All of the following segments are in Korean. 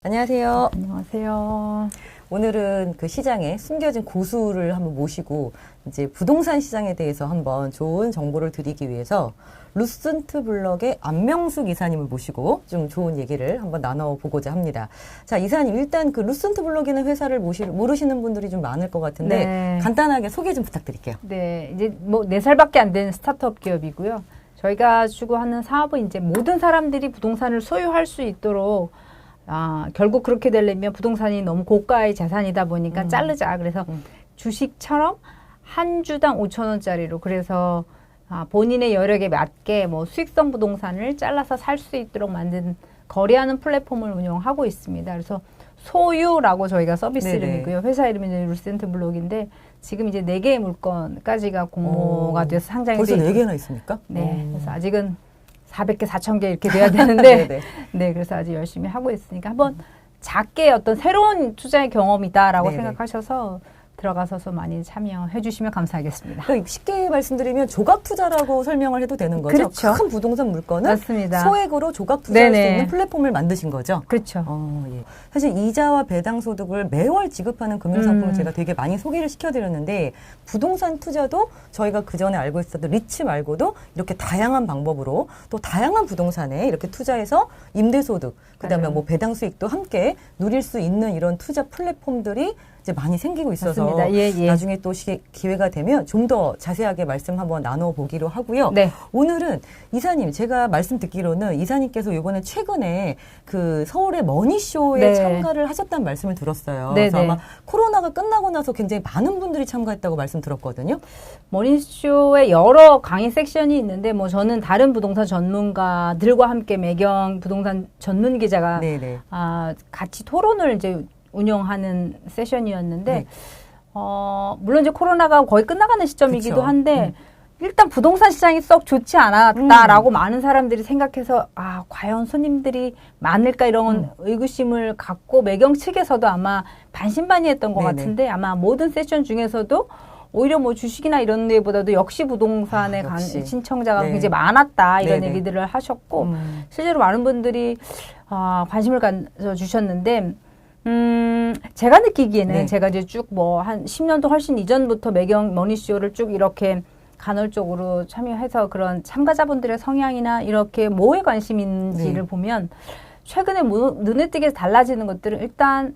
안녕하세요. 안녕하세요. 오늘은 그 시장에 숨겨진 고수를 한번 모시고 이제 부동산 시장에 대해서 한번 좋은 정보를 드리기 위해서 루센트 블럭의 안명숙 이사님을 모시고 좀 좋은 얘기를 한번 나눠보고자 합니다. 자, 이사님 일단 그 루센트 블럭이라는 회사를 모르시는 분들이 좀 많을 것 같은데 네. 간단하게 소개 좀 부탁드릴게요. 네, 이제 뭐 4살밖에 안 된 스타트업 기업이고요. 저희가 추구하는 사업은 이제 모든 사람들이 부동산을 소유할 수 있도록 결국 그렇게 되려면 부동산이 너무 고가의 자산이다 보니까 자르자. 그래서 주식처럼 한 주당 5,000원짜리로 그래서 본인의 여력에 맞게 뭐 수익성 부동산을 잘라서 살 수 있도록 만든 거래하는 플랫폼을 운영하고 있습니다. 그래서 소유라고 저희가 서비스 네네. 이름이고요. 회사 이름이 이제 루센트 블록인데 지금 이제 4개의 물건까지가 공모가 돼서 상장이 벌써 돼 4개나 있습니까? 네. 그래서 아직은 400개, 4,000개 이렇게 돼야 되는데 네네. 네, 그래서 아주 열심히 하고 있으니까 한번 작게 어떤 새로운 투자의 경험이다라고 네네. 생각하셔서 들어가셔서 많이 참여해 주시면 감사하겠습니다. 그러니까 쉽게 말씀드리면 조각 투자라고 설명을 해도 되는 거죠? 그렇죠. 큰 부동산 물건을 맞습니다. 소액으로 조각 투자할 수 네네. 있는 플랫폼을 만드신 거죠? 그렇죠. 예. 사실 이자와 배당 소득을 매월 지급하는 금융상품을 제가 되게 많이 소개를 시켜드렸는데 부동산 투자도 저희가 그전에 알고 있었던 리츠 말고도 이렇게 다양한 방법으로 또 다양한 부동산에 이렇게 투자해서 임대소득 그다음에 맞아요. 뭐 배당 수익도 함께 누릴 수 있는 이런 투자 플랫폼들이 이제 많이 생기고 있어서 맞습니다. 예, 예. 나중에 또 기회가 되면 좀 더 자세하게 말씀 한번 나눠보기로 하고요. 네. 오늘은 이사님 제가 말씀 듣기로는 이사님께서 이번에 최근에 그 서울의 머니쇼에 네. 참가를 하셨다는 말씀을 들었어요. 네, 그래서 네. 아마 코로나가 끝나고 나서 굉장히 많은 분들이 참가했다고 말씀 들었거든요. 머니쇼에 여러 강의 섹션이 있는데 뭐 저는 다른 부동산 전문가들과 함께 매경 부동산 전문 기자가 네네. 같이 토론을 이제 운영하는 세션이었는데 네. 물론 이제 코로나가 거의 끝나가는 시점이기도 그쵸. 한데 일단 부동산 시장이 썩 좋지 않았다라고 많은 사람들이 생각해서 과연 손님들이 많을까 이런 의구심을 갖고 매경 측에서도 아마 반신반의했던 것 네네. 같은데 아마 모든 세션 중에서도 오히려 뭐 주식이나 이런 데보다도 역시 부동산에 간 역시. 신청자가 네. 굉장히 많았다 이런 네네. 얘기들을 하셨고 실제로 많은 분들이 관심을 가져주셨는데 제가 느끼기에는 네. 제가 이제 쭉 뭐 한 10년도 훨씬 이전부터 매경 머니쇼를 쭉 이렇게 간헐적으로 참여해서 그런 참가자분들의 성향이나 이렇게 뭐에 관심인지를 네. 보면 최근에 눈에 띄게 달라지는 것들은 일단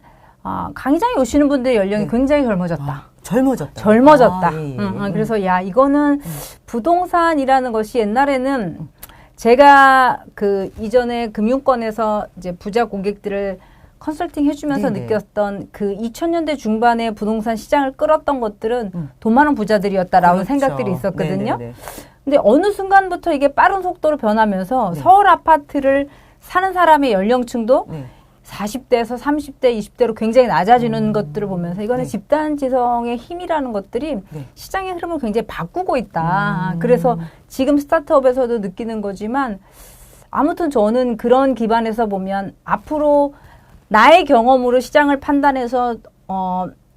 강의장에 오시는 분들의 연령이 네. 굉장히 젊어졌다. 젊어졌다. 젊어졌다. 예. 그래서 이거는 부동산이라는 것이 옛날에는 제가 그 이전에 금융권에서 이제 부자 고객들을 컨설팅 해주면서 네네. 느꼈던 그 2000년대 중반에 부동산 시장을 끌었던 것들은 돈 많은 부자들이었다라는 그렇죠. 생각들이 있었거든요. 네네네. 근데 어느 순간부터 이게 빠른 속도로 변하면서 네. 서울 아파트를 사는 사람의 연령층도 네. 40대에서 30대, 20대로 굉장히 낮아지는 것들을 보면서 이거는 네. 집단 지성의 힘이라는 것들이 네. 시장의 흐름을 굉장히 바꾸고 있다. 그래서 지금 스타트업에서도 느끼는 거지만 아무튼 저는 그런 기반에서 보면 앞으로 나의 경험으로 시장을 판단해서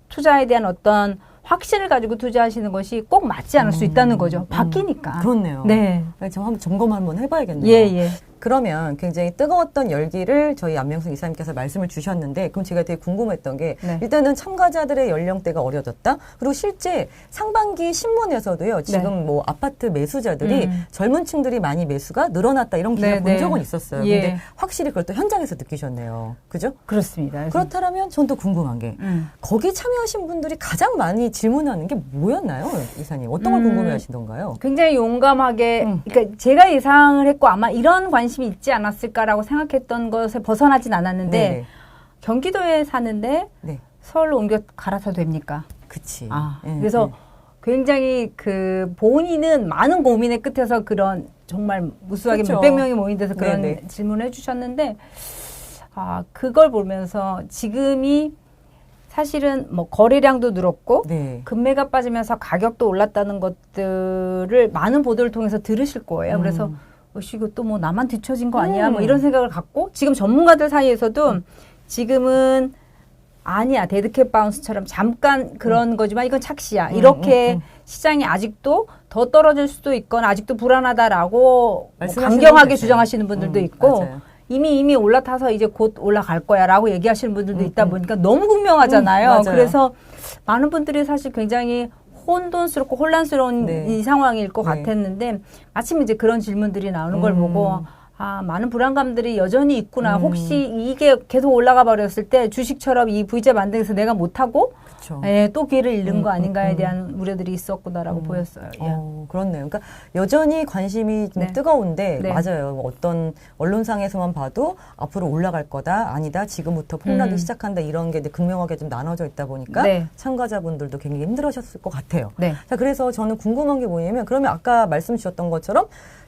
투자에 대한 어떤 확신을 가지고 투자하시는 것이 꼭 맞지 않을 수 있다는 거죠. 바뀌니까. 그렇네요. 네. 저 한번 점검 한번 해봐야겠네요. 예. 그러면 굉장히 뜨거웠던 열기를 저희 안명숙 이사님께서 말씀을 주셨는데 그럼 제가 되게 궁금했던 게 네. 일단은 참가자들의 연령대가 어려졌다. 그리고 실제 상반기 신문에서도요. 지금 뭐 아파트 매수자들이 젊은 층들이 많이 매수가 늘어났다 이런 기사 네, 본 네. 적은 있었어요. 예. 근데 확실히 그걸 또 현장에서 느끼셨네요. 그죠? 그렇습니다. 그래서 그렇다면 전 또 궁금한 게 거기 참여하신 분들이 가장 많이 질문하는 게 뭐였나요? 이사님. 어떤 걸 궁금해 하시던가요? 굉장히 용감하게, 그러니까 제가 예상을 했고 아마 이런 관심이 있지 않았을까라고 생각했던 것에 벗어나진 않았는데 네네. 경기도에 사는데 네. 서울로 옮겨 갈아타도 됩니까? 그치. 그래서 굉장히 그 본인은 많은 고민의 끝에서 그런 정말 무수하게 그쵸. 몇백 명이 모인 데서 그런 네네. 질문을 해주셨는데 그걸 보면서 지금이 사실은 뭐 거래량도 늘었고 네. 금매가 빠지면서 가격도 올랐다는 것들을 많은 보도를 통해서 들으실 거예요. 그래서 이거 또 뭐 나만 뒤처진 거 아니야? 뭐 이런 생각을 갖고 지금 전문가들 사이에서도 지금은 아니야. 데드캣 바운스처럼 잠깐 그런 거지만 이건 착시야. 이렇게 시장이 아직도 더 떨어질 수도 있거나 아직도 불안하다라고 뭐 강경하게 주장하시는 분들도 있고 맞아요. 이미 올라타서 이제 곧 올라갈 거야라고 얘기하시는 분들도 있다 보니까 너무 분명하잖아요. 맞아요. 그래서 많은 분들이 사실 굉장히 혼돈스럽고 혼란스러운 네. 이 상황일 것 네. 같았는데 마침 이제 그런 질문들이 나오는 걸 보고 많은 불안감들이 여전히 있구나. 혹시 이게 계속 올라가 버렸을 때 주식처럼 이 V자 반등에서 내가 못하고 그렇죠. 또 기회를 잃는 거 아닌가에 대한 우려들이 있었구나라고 보였어요. 예. 그렇네요. 그러니까 여전히 관심이 좀 네. 뜨거운데 네. 맞아요. 어떤 언론상에서만 봐도 앞으로 올라갈 거다, 아니다, 지금부터 폭락이 시작한다 이런 게 이제 극명하게 좀 나눠져 있다 보니까 네. 참가자분들도 굉장히 힘들으셨을 것 같아요. 네. 자, 그래서 저는 궁금한 게 뭐냐면 그러면 아까 말씀 주셨던 것처럼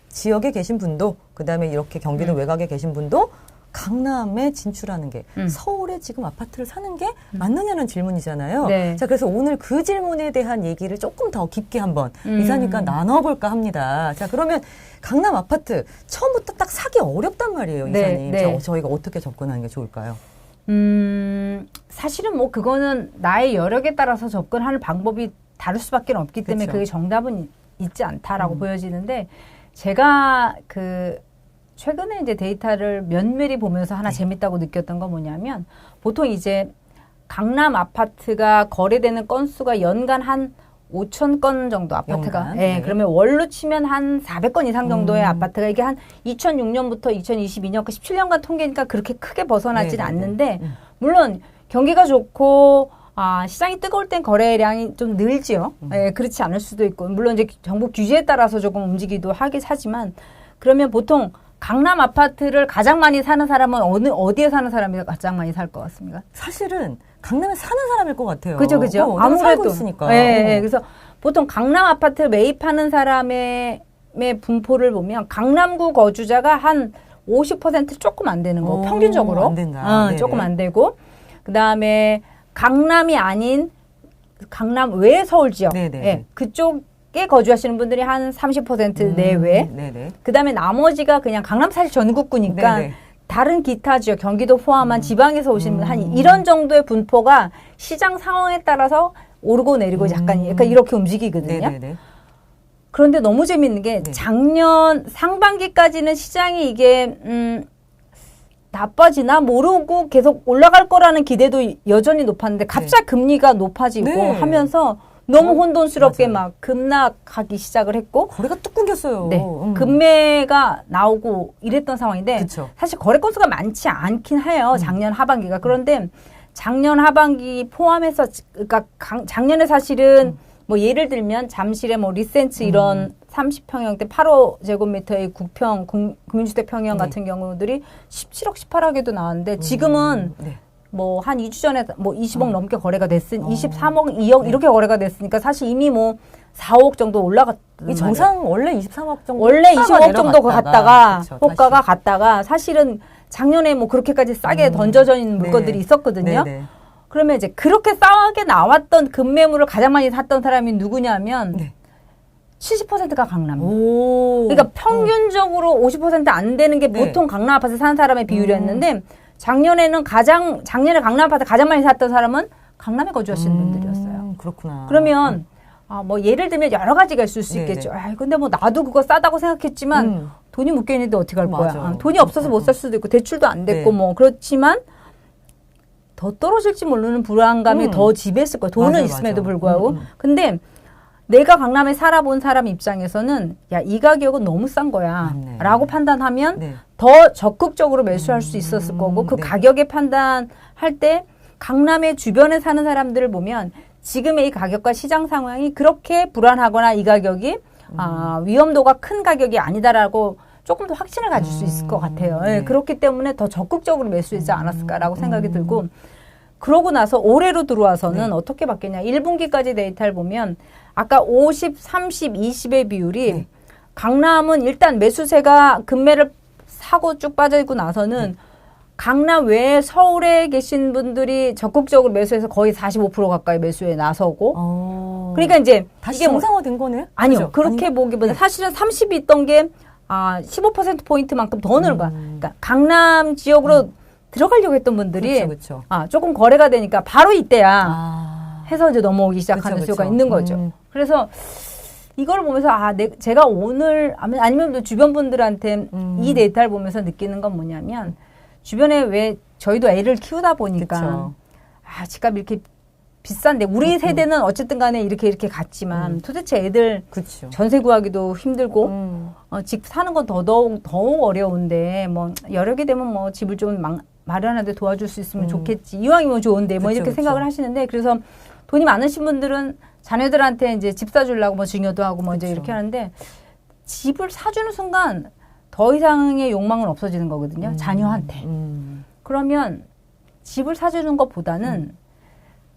지역에 계신 분도 그다음에 이렇게 경기도 외곽에 계신 분도 강남에 진출하는 게 서울에 지금 아파트를 사는 게 맞느냐는 질문이잖아요. 네. 자, 그래서 오늘 그 질문에 대한 얘기를 조금 더 깊게 한번 이사님과 나눠볼까 합니다. 자, 그러면 강남 아파트 처음부터 딱 사기 어렵단 말이에요, 네, 이사님. 네. 자, 저희가 어떻게 접근하는 게 좋을까요? 사실은 뭐 그거는 나의 여력에 따라서 접근하는 방법이 다를 수밖에 없기 때문에 그쵸. 그게 정답은 있지 않다라고 보여지는데 제가 최근에 이제 데이터를 면밀히 보면서 하나 재밌다고 느꼈던 건 뭐냐면 보통 이제 강남 아파트가 거래되는 건수가 연간 한 5천 건 정도 아파트가. 연간? 예, 네. 그러면 월로 치면 한 400건 이상 정도의 아파트가 이게 한 2006년부터 2022년, 그 17년간 통계니까 그렇게 크게 벗어나진 네, 네, 네. 않는데 물론 경기가 좋고 시장이 뜨거울 땐 거래량이 좀 늘지요. 예, 그렇지 않을 수도 있고 물론 이제 정부 규제에 따라서 조금 움직이기도 하긴 하지만 그러면 보통 강남 아파트를 가장 많이 사는 사람은 어디에 사는 사람이 가장 많이 살 것 같습니까? 사실은 강남에 사는 사람일 것 같아요. 그죠. 내가 살고 있으니까. 예, 그래서 보통 강남 아파트 매입하는 사람의 분포를 보면 강남구 거주자가 한 50% 조금 안 되는 거, 평균적으로. 안 된다. 조금 안 되고. 그 다음에 강남이 아닌 강남 외 서울 지역. 네네. 예, 그쪽에 거주하시는 분들이 한 30% 내외. 네네. 그 다음에 나머지가 그냥 강남 사실 전국구니까 네네. 다른 기타 지역, 경기도 포함한 지방에서 오시는 분, 한 이런 정도의 분포가 시장 상황에 따라서 오르고 내리고 약간 이렇게 움직이거든요. 네네네. 그런데 너무 재밌는 게 네. 작년 상반기까지는 시장이 이게 나빠지나 모르고 계속 올라갈 거라는 기대도 여전히 높았는데 갑자기 금리가 높아지고 네. 하면서 너무 혼돈스럽게 맞아요. 막 급락하기 시작을 했고 거래가 뚝 끊겼어요. 네. 금매가 나오고 이랬던 상황인데 그쵸. 사실 거래 건수가 많지 않긴 해요. 작년 하반기가. 그런데 작년 하반기 포함해서 그러니까 작년에 사실은 뭐 예를 들면 잠실의 뭐 리센츠 이런 30평형대 8호제곱미터의 구평 국민주택 평형 같은 경우들이 17억 18억에도 나왔는데 지금은 네. 뭐 한 2주 전에 뭐 20억 넘게 거래가 됐으니 23억, 2억 이렇게 거래가 됐으니까 사실 이미 뭐 4억 정도 올라갔단 이 정상 원래 23억 정도 원래 25억 정도 갔다가 그쵸, 호가가 다시. 갔다가 사실은 작년에 뭐 그렇게까지 싸게 던져져 있는 물건들이 네. 있었거든요. 네네. 그러면 이제 그렇게 싸게 나왔던 급매물을 가장 많이 샀던 사람이 누구냐면 네. 70%가 강남. 오. 그러니까 평균적으로 50%안 되는 게 네. 보통 강남 아파트 사는 사람의 비율이었는데 작년에 강남 아파트 가장 많이 샀던 사람은 강남에 거주하시는 분들이었어요. 그렇구나. 그러면 뭐 예를 들면 여러 가지가 있을 수 네네. 있겠죠. 근데 뭐 나도 그거 싸다고 생각했지만 돈이 묶여 있는데 어떻게 할 거야? 맞아. 돈이 없어서 못 살 수도 있고 대출도 안 됐고 네. 뭐 그렇지만 더 떨어질지 모르는 불안감이 더 지배했을 거예요. 돈은 맞아요, 있음에도 맞아. 불구하고. 근데 내가 강남에 살아본 사람 입장에서는 야, 이 가격은 너무 싼 거야. 맞네. 라고 판단하면 네. 더 적극적으로 매수할 수 있었을 거고 그 네. 가격에 판단할 때 강남의 주변에 사는 사람들을 보면 지금의 이 가격과 시장 상황이 그렇게 불안하거나 이 가격이 위험도가 큰 가격이 아니다라고 조금 더 확신을 가질 수 있을 것 같아요. 네. 예, 그렇기 때문에 더 적극적으로 매수하지 않았을까라고 생각이 들고 그러고 나서 올해로 들어와서는 네. 어떻게 바뀌냐. 1분기까지 데이터를 보면 아까 50, 30, 20의 비율이 네. 강남은 일단 매수세가 금매를 사고 쭉 빠지고 나서는 강남 외에 서울에 계신 분들이 적극적으로 매수해서 거의 45% 가까이 매수에 나서고 그러니까 그러니까 이제 다시 이게 정상화된 거네요? 아니요. 그죠? 그렇게 아닌가? 보기보다 사실은 30이 있던 게 15%포인트만큼 더 늘은 거야. 그러니까 강남 지역으로 들어가려고 했던 분들이 그쵸. 조금 거래가 되니까 바로 이때야 해서 이제 넘어오기 시작하는 그쵸, 수요가 그쵸. 있는 거죠. 그래서 이걸 보면서 제가 오늘 아니면 또 주변 분들한테 이 데이터를 보면서 느끼는 건 뭐냐면 주변에 왜 저희도 애를 키우다 보니까 그쵸. 집값이 이렇게 비싼데 우리 세대는 어쨌든 간에 이렇게 갔지만 도대체 애들 그렇죠. 전세 구하기도 힘들고 집 사는 건 더더욱 어려운데 뭐 여력이 되면 뭐 집을 좀 마련하는데 도와줄 수 있으면 좋겠지. 이왕이면 좋은데 뭐 그쵸, 이렇게 그쵸. 생각을 하시는데 그래서 돈이 많으신 분들은 자녀들한테 이제 집 사주려고 뭐 증여도 하고 뭐 이제 그쵸. 이렇게 하는데 집을 사주는 순간 더 이상의 욕망은 없어지는 거거든요. 자녀한테. 그러면 집을 사주는 것보다는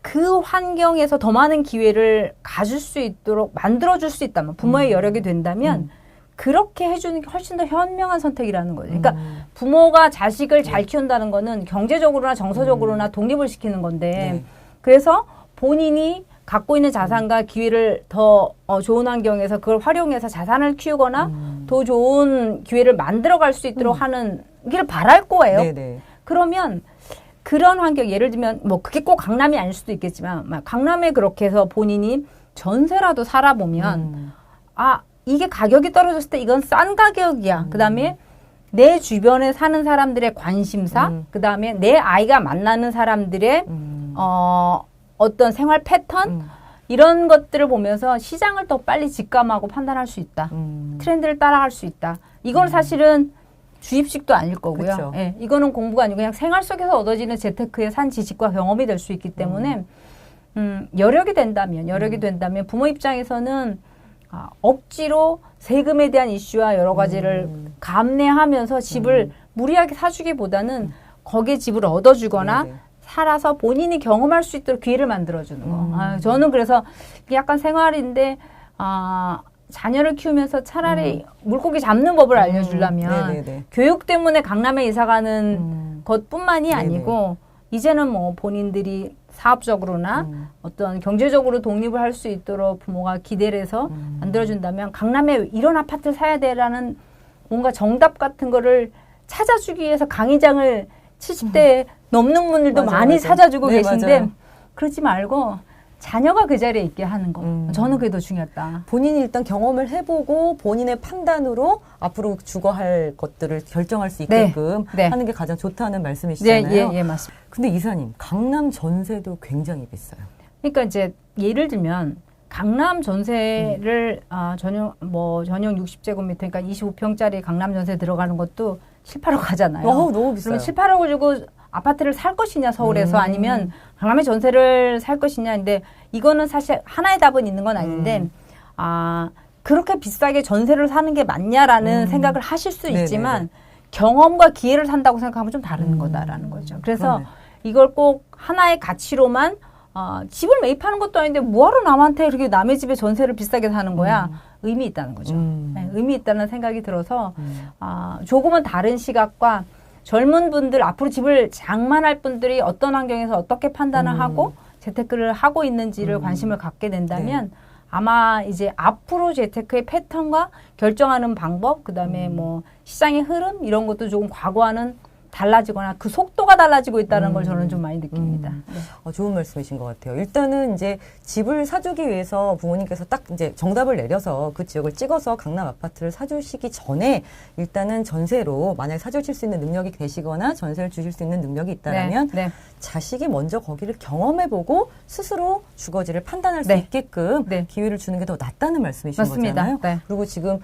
그 환경에서 더 많은 기회를 가질 수 있도록 만들어줄 수 있다면 부모의 여력이 된다면 그렇게 해주는 게 훨씬 더 현명한 선택이라는 거죠. 그러니까 부모가 자식을 잘 키운다는 거는 경제적으로나 정서적으로나 독립을 시키는 건데 네. 그래서 본인이 갖고 있는 자산과 기회를 더 좋은 환경에서 그걸 활용해서 자산을 키우거나 더 좋은 기회를 만들어갈 수 있도록 하는 길을 바랄 거예요. 네네. 그러면 그런 환경, 예를 들면 뭐 그게 꼭 강남이 아닐 수도 있겠지만 막 강남에 그렇게 해서 본인이 전세라도 살아보면 이게 가격이 떨어졌을 때 이건 싼 가격이야. 그다음에 내 주변에 사는 사람들의 관심사, 그다음에 내 아이가 만나는 사람들의 어떤 생활 패턴 이런 것들을 보면서 시장을 더 빨리 직감하고 판단할 수 있다. 트렌드를 따라갈 수 있다. 이건 사실은 주입식도 아닐 거고요. 그쵸. 예, 이거는 공부가 아니고 그냥 생활 속에서 얻어지는 재테크의 산 지식과 경험이 될 수 있기 때문에 여력이 된다면 부모 입장에서는 억지로 세금에 대한 이슈와 여러 가지를 감내하면서 집을 무리하게 사주기보다는 거기에 집을 얻어주거나 네네. 살아서 본인이 경험할 수 있도록 기회를 만들어주는 거. 저는 그래서 이게 약간 생활인데 자녀를 키우면서 차라리 물고기 잡는 법을 알려주려면 네네네. 교육 때문에 강남에 이사가는 것뿐만이 네네. 아니고 이제는 뭐 본인들이 사업적으로나 어떤 경제적으로 독립을 할 수 있도록 부모가 기대를 해서 만들어준다면 강남에 이런 아파트를 사야 돼라는 뭔가 정답 같은 거를 찾아주기 위해서 강의장을 70대 넘는 분들도 맞아, 많이 맞아. 찾아주고 네, 계신데 맞아요. 그러지 말고 자녀가 그 자리에 있게 하는 거. 저는 그게 더 중요하다. 본인이 일단 경험을 해보고 본인의 판단으로 앞으로 주거할 것들을 결정할 수 있게끔 네. 하는 게 가장 좋다는 말씀이시잖아요. 예, 맞습니다. 근데 이사님, 강남 전세도 굉장히 비싸요. 그러니까 이제 예를 들면 강남 전세를 전용 60제곱미터 그러니까 25평짜리 강남 전세 들어가는 것도 7, 8억 하잖아요. 너무 비싸요. 그러면 7, 8억을 주고 아파트를 살 것이냐 서울에서 아니면 강남에 전세를 살 것이냐인데 이거는 사실 하나의 답은 있는 건 아닌데 그렇게 비싸게 전세를 사는 게 맞냐라는 생각을 하실 수 있지만 네네네. 경험과 기회를 산다고 생각하면 좀 다른 거다라는 거죠. 그래서 그러네. 이걸 꼭 하나의 가치로만 집을 매입하는 것도 아닌데 뭐하러 남한테 이렇게 남의 집에 전세를 비싸게 사는 거야. 의미 있다는 거죠. 네, 의미 있다는 생각이 들어서 조금은 다른 시각과 젊은 분들 앞으로 집을 장만할 분들이 어떤 환경에서 어떻게 판단을 하고 재테크를 하고 있는지를 관심을 갖게 된다면 아마 이제 앞으로 재테크의 패턴과 결정하는 방법 그다음에 뭐 시장의 흐름 이런 것도 조금 과거와는 달라지거나 그 속도가 달라지고 있다는 걸 저는 좀 많이 느낍니다. 네. 좋은 말씀이신 것 같아요. 일단은 이제 집을 사주기 위해서 부모님께서 딱 이제 정답을 내려서 그 지역을 찍어서 강남 아파트를 사주시기 전에 일단은 전세로 만약에 사주실 수 있는 능력이 되시거나 전세를 주실 수 있는 능력이 있다면 네. 자식이 먼저 거기를 경험해보고 스스로 주거지를 판단할 수 네. 있게끔 네. 기회를 주는 게 더 낫다는 말씀이신 맞습니다. 거잖아요. 네. 그리고 지금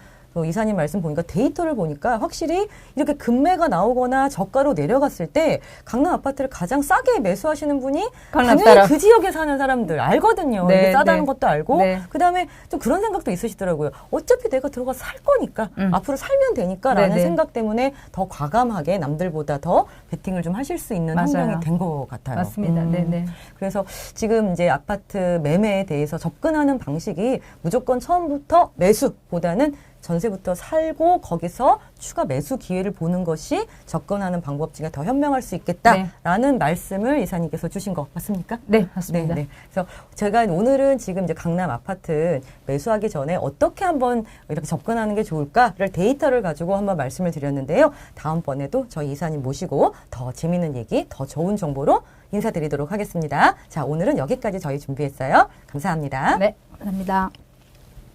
이사님 말씀 보니까 데이터를 보니까 확실히 이렇게 급매가 나오거나 저가로 내려갔을 때 강남 아파트를 가장 싸게 매수하시는 분이 강남 당연히 사람. 그 지역에 사는 사람들 알거든요. 네, 이게 싸다는 네. 것도 알고 네. 그다음에 좀 그런 생각도 있으시더라고요. 어차피 내가 들어가서 살 거니까 앞으로 살면 되니까라는 네, 네. 생각 때문에 더 과감하게 남들보다 더 베팅을 좀 하실 수 있는 맞아요. 환경이 된 것 같아요. 맞습니다. 네네. 그래서 지금 이제 아파트 매매에 대해서 접근하는 방식이 무조건 처음부터 매수보다는 전세부터 살고 거기서 추가 매수 기회를 보는 것이 접근하는 방법 중에 더 현명할 수 있겠다라는 말씀을 이사님께서 주신 거 맞습니까? 네, 맞습니다. 네. 그래서 제가 오늘은 지금 이제 강남 아파트 매수하기 전에 어떻게 한번 이렇게 접근하는 게 좋을까를 데이터를 가지고 한번 말씀을 드렸는데요. 다음번에도 저희 이사님 모시고 더 재미있는 얘기, 더 좋은 정보로 인사드리도록 하겠습니다. 자, 오늘은 여기까지 저희 준비했어요. 감사합니다. 네, 감사합니다.